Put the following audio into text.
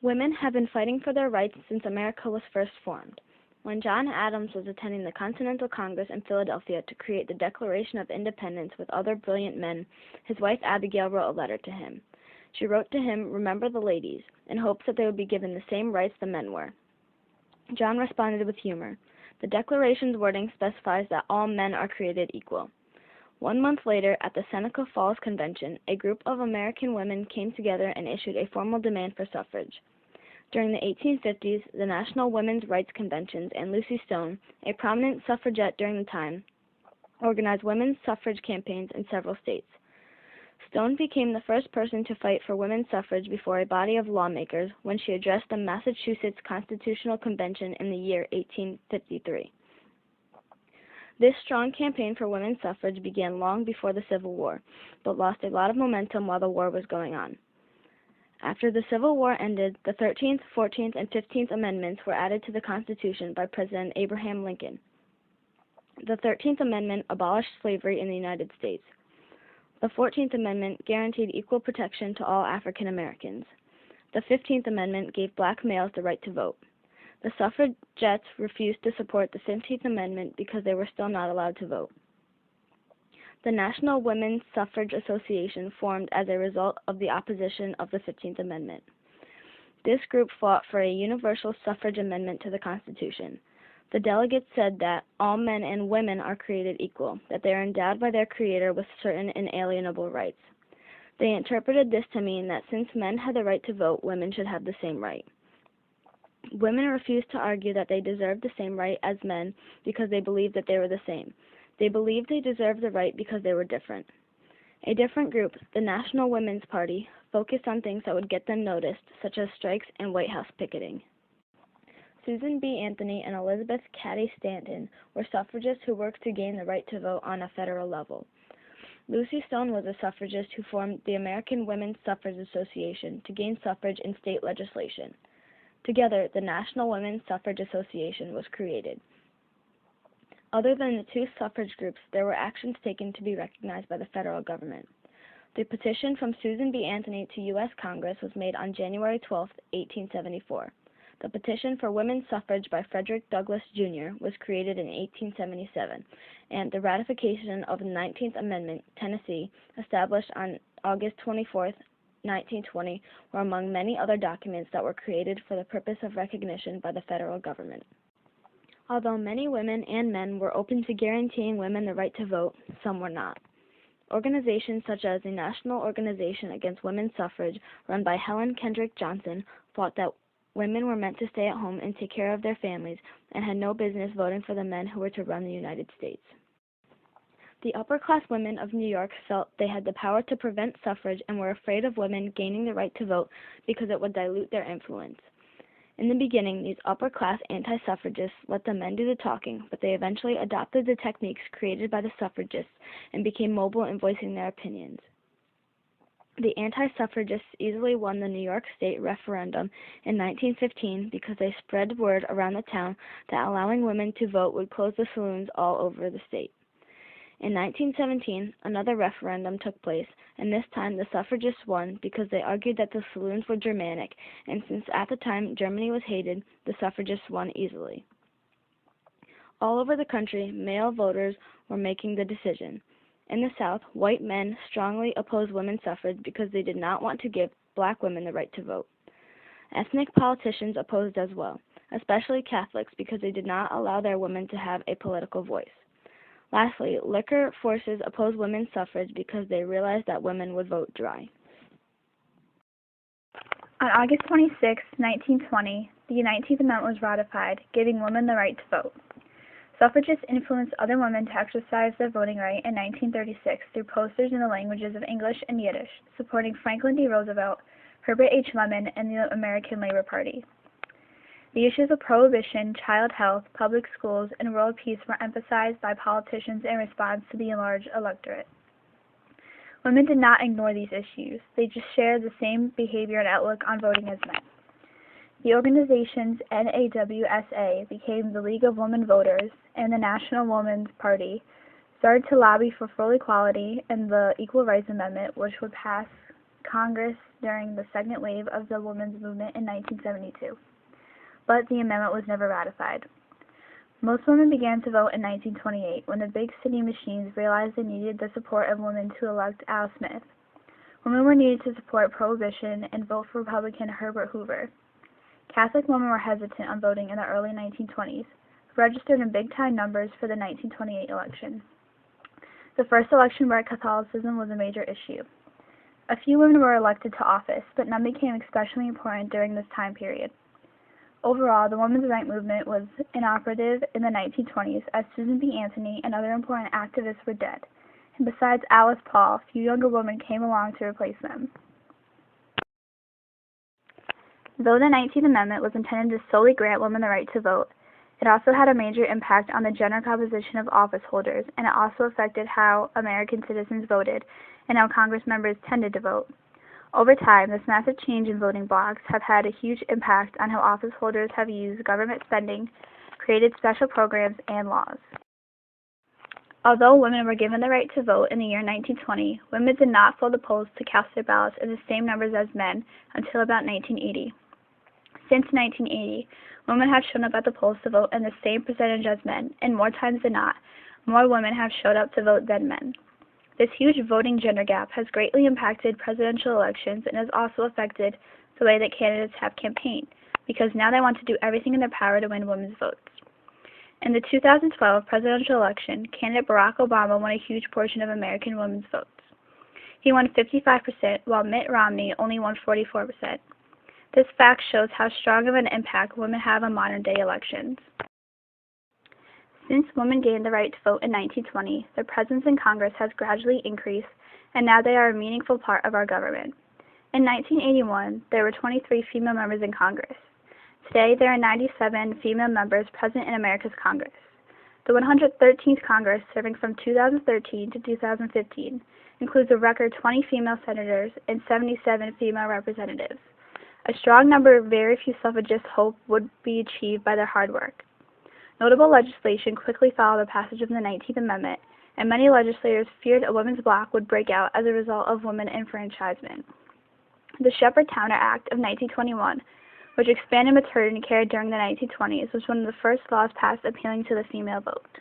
Women have been fighting for their rights since America was first formed. When John Adams was attending the Continental Congress in Philadelphia to create the Declaration of Independence with other brilliant men, his wife Abigail wrote a letter to him. She wrote to him, "Remember the ladies," in hopes that they would be given the same rights the men were. John responded with humor. The Declaration's wording specifies that all men are created equal. 1 month later, at the Seneca Falls Convention, a group of American women came together and issued a formal demand for suffrage. During the 1850s, the National Women's Rights Conventions and Lucy Stone, a prominent suffragette during the time, organized women's suffrage campaigns in several states. Stone became the first person to fight for women's suffrage before a body of lawmakers when she addressed the Massachusetts Constitutional Convention in the year 1853. This strong campaign for women's suffrage began long before the Civil War, but lost a lot of momentum while the war was going on. After the Civil War ended, the 13th, 14th, and 15th Amendments were added to the Constitution by President Abraham Lincoln. The 13th Amendment abolished slavery in the United States. The 14th Amendment guaranteed equal protection to all African Americans. The 15th Amendment gave black males the right to vote. The suffragettes refused to support the 15th Amendment because they were still not allowed to vote. The National Women's Suffrage Association formed as a result of the opposition of the 15th Amendment. This group fought for a universal suffrage amendment to the Constitution. The delegates said that all men and women are created equal, that they are endowed by their Creator with certain inalienable rights. They interpreted this to mean that since men had the right to vote, women should have the same right. Women refused to argue that they deserved the same right as men because they believed that they were the same. They believed they deserved the right because they were different. A different group, the National Women's Party, focused on things that would get them noticed, such as strikes and White House picketing. Susan B. Anthony and Elizabeth Cady Stanton were suffragists who worked to gain the right to vote on a federal level. Lucy Stone was a suffragist who formed the American Women's Suffrage Association to gain suffrage in state legislation. Together, the National Women's Suffrage Association was created. Other than the two suffrage groups, there were actions taken to be recognized by the federal government. The petition from Susan B. Anthony to U.S. Congress was made on January 12, 1874. The petition for women's suffrage by Frederick Douglass, Jr. was created in 1877, and the ratification of the 19th Amendment, Tennessee, established on August 24, 1920, were among many other documents that were created for the purpose of recognition by the federal government. Although many women and men were open to guaranteeing women the right to vote, some were not. Organizations such as the National Organization Against Women's Suffrage, run by Helen Kendrick Johnson, thought that women were meant to stay at home and take care of their families and had no business voting for the men who were to run the United States. The upper-class women of New York felt they had the power to prevent suffrage and were afraid of women gaining the right to vote because it would dilute their influence. In the beginning, these upper-class anti-suffragists let the men do the talking, but they eventually adopted the techniques created by the suffragists and became mobile in voicing their opinions. The anti-suffragists easily won the New York State referendum in 1915 because they spread word around the town that allowing women to vote would close the saloons all over the state. In 1917, another referendum took place, and this time the suffragists won because they argued that the saloons were Germanic, and since at the time Germany was hated, the suffragists won easily. All over the country, male voters were making the decision. In the South, white men strongly opposed women's suffrage because they did not want to give black women the right to vote. Ethnic politicians opposed as well, especially Catholics, because they did not allow their women to have a political voice. Lastly, liquor forces opposed women's suffrage because they realized that women would vote dry. On August 26, 1920, the 19th Amendment was ratified, giving women the right to vote. Suffragists influenced other women to exercise their voting right in 1936 through posters in the languages of English and Yiddish, supporting Franklin D. Roosevelt, Herbert H. Lehman, and the American Labor Party. The issues of prohibition, child health, public schools, and world peace were emphasized by politicians in response to the enlarged electorate. Women did not ignore these issues. They just shared the same behavior and outlook on voting as men. The organizations NAWSA became the League of Women Voters, and the National Women's Party started to lobby for full equality and the Equal Rights Amendment, which would pass Congress during the second wave of the women's movement in 1972, but the amendment was never ratified. Most women began to vote in 1928 when the big city machines realized they needed the support of women to elect Al Smith. Women were needed to support Prohibition and vote for Republican Herbert Hoover. Catholic women were hesitant on voting in the early 1920s, but registered in big-time numbers for the 1928 election. The first election where Catholicism was a major issue. A few women were elected to office, but none became especially important during this time period. Overall, the women's right movement was inoperative in the 1920s as Susan B. Anthony and other important activists were dead, and besides Alice Paul, few younger women came along to replace them. Though the 19th Amendment was intended to solely grant women the right to vote, it also had a major impact on the general composition of office holders, and it also affected how American citizens voted and how Congress members tended to vote. Over time, this massive change in voting blocks have had a huge impact on how office holders have used government spending, created special programs, and laws. Although women were given the right to vote in the year 1920, women did not fill the polls to cast their ballots in the same numbers as men until about 1980. Since 1980, women have shown up at the polls to vote in the same percentage as men, and more times than not, more women have showed up to vote than men. This huge voting gender gap has greatly impacted presidential elections and has also affected the way that candidates have campaigned, because now they want to do everything in their power to win women's votes. In the 2012 presidential election, candidate Barack Obama won a huge portion of American women's votes. He won 55%, while Mitt Romney only won 44%. This fact shows how strong of an impact women have on modern-day elections. Since women gained the right to vote in 1920, their presence in Congress has gradually increased, and now they are a meaningful part of our government. In 1981, there were 23 female members in Congress. Today, there are 97 female members present in America's Congress. The 113th Congress, serving from 2013 to 2015, includes a record 20 female senators and 77 female representatives. A strong number of very few suffragists hope would be achieved by their hard work. Notable legislation quickly followed the passage of the 19th Amendment, and many legislators feared a women's bloc would break out as a result of women enfranchisement. The Shepherd-Towner Act of 1921, which expanded maternity care during the 1920s, was one of the first laws passed appealing to the female vote.